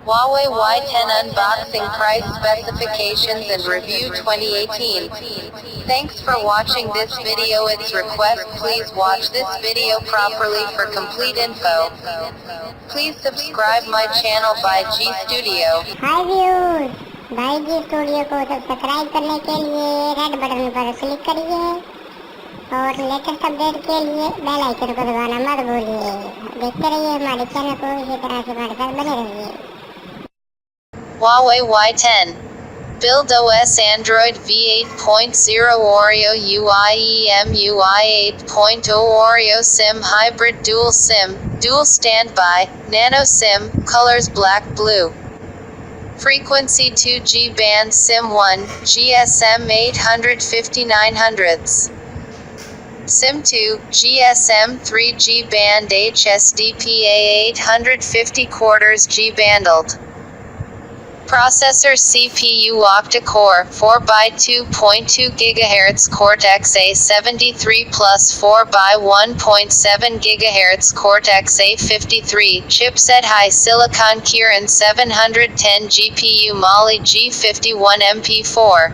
Huawei Y10 Unboxing Price Specifications and Review 2018. Thanks for watching this video. Its request please watch this video properly for complete info. Please subscribe my channel Bhaigstudio. Hi views, भाई जी studio को subscribe करने के लिए red button पर click करिए और latest update के लिए बेल आइकन को दबाना मत भूलिए। देखते रहिए हमारे चैनल को, इसी तरह से हमारे साथ बने रहिए। Huawei Y10 Build OS Android V8.0 Oreo UI EMUI 8.0 Oreo SIM Hybrid Dual SIM, Dual Standby, Nano SIM, Colors Black Blue. Frequency 2G Band SIM 1, GSM 850-900s. SIM 2, GSM 3G Band HSDPA 850 quarters G Bundled. Processor CPU Octa-Core 4x2.2 GHz Cortex-A73 plus 4x1.7 GHz Cortex-A53 chipset High Silicon Kirin 710 GPU Mali G51 MP4.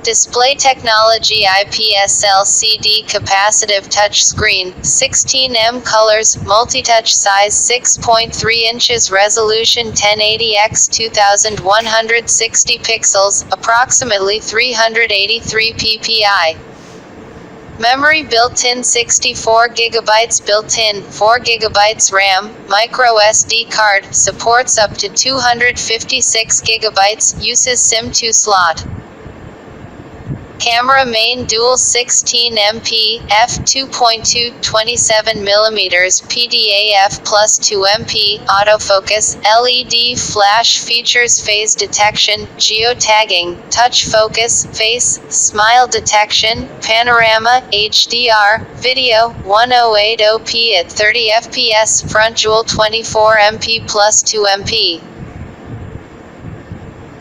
Display technology IPS LCD capacitive touchscreen, 16M colors, multi-touch size 6.3 inches resolution 1080x 2160 pixels, approximately 383 ppi. Memory built-in 64 GB built-in, 4 GB RAM, micro SD card, supports up to 256 GB, uses SIM 2 slot. Camera main dual 16MP, f2.2 27mm PDAF plus 2MP, autofocus, LED flash features phase detection, geotagging, touch focus, face, smile detection, panorama, HDR, video, 1080p at 30 fps, front dual 24MP plus 2MP.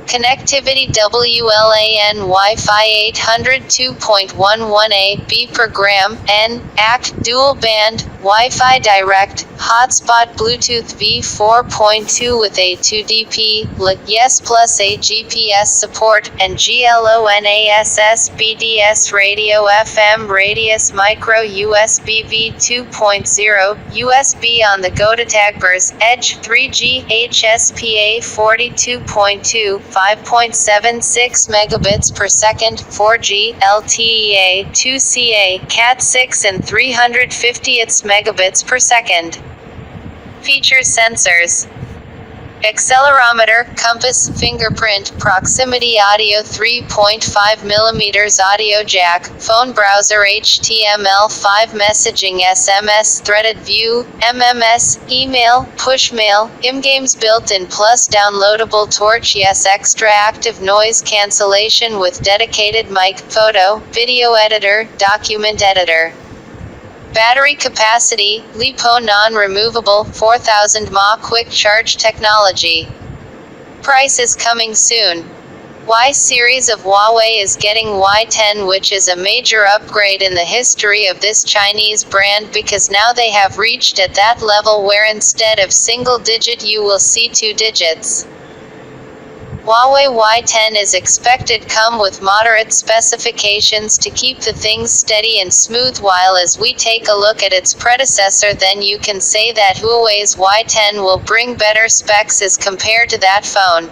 Connectivity WLAN Wi-Fi 800 2.11a B per gram, N, AC, dual band, Wi-Fi direct, hotspot Bluetooth V4.2 with A2DP, yes plus a GPS support, and GLONASS BDS radio FM radius micro USB V2.0, USB on the go to Tagbers, Edge 3G HSPA 42.2, 5.76 megabits per second, 4G, LTE-A, 2CA, Cat6 and 350 megabits per second. Features sensors. Accelerometer, compass, fingerprint, proximity audio 3.5mm audio jack, phone browser HTML5 messaging SMS threaded view, MMS, email, push mail, ImGames built-in plus downloadable torch yes extra active noise cancellation with dedicated mic, photo, video editor, document editor. Battery capacity, LiPo non-removable, 4000 mAh quick charge technology. Price is coming soon. Y series of Huawei is getting Y10, which is a major upgrade in the history of this Chinese brand because now they have reached at that level where instead of single digit you will see 2 digits. Huawei Y10 is expected come with moderate specifications to keep the things steady and smooth, while as we take a look at its predecessor then you can say that Huawei's Y10 will bring better specs as compared to that phone.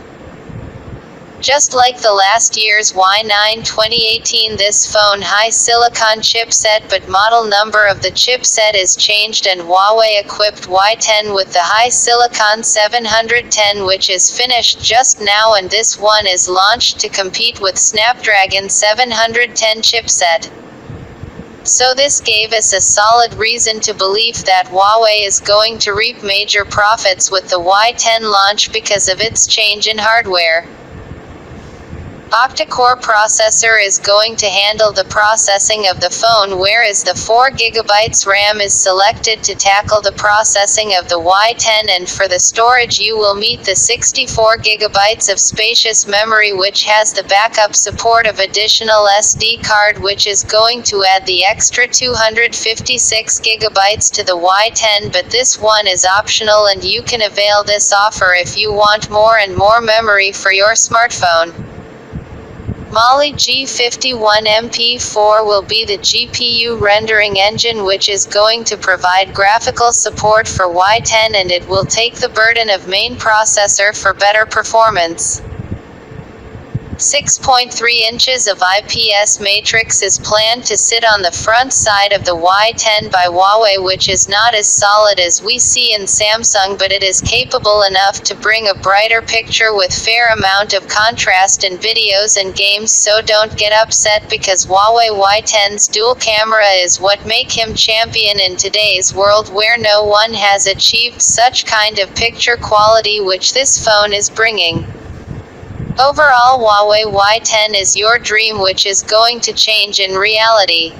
Just like the last year's Y9 2018, this phone high silicon chipset, but model number of the chipset is changed and Huawei equipped Y10 with the high silicon 710, which is finished just now, and this one is launched to compete with Snapdragon 710 chipset. So this gave us a solid reason to believe that Huawei is going to reap major profits with the Y10 launch because of its change in hardware. Octa-Core Processor is going to handle the processing of the phone, whereas the 4GB RAM is selected to tackle the processing of the Y10, and for the storage you will meet the 64GB of spacious memory, which has the backup support of additional SD card, which is going to add the extra 256GB to the Y10, but this one is optional and you can avail this offer if you want more and more memory for your smartphone. Mali G51 MP4 will be the GPU rendering engine, which is going to provide graphical support for Y10, and it will take the burden of main processor for better performance. 6.3 inches of IPS matrix is planned to sit on the front side of the Y10 by Huawei, which is not as solid as we see in Samsung, but it is capable enough to bring a brighter picture with fair amount of contrast in videos and games, so don't get upset because Huawei Y10's dual camera is what make him champion in today's world, where no one has achieved such kind of picture quality which this phone is bringing. Overall, Huawei Y10 is your dream, which is going to change in reality.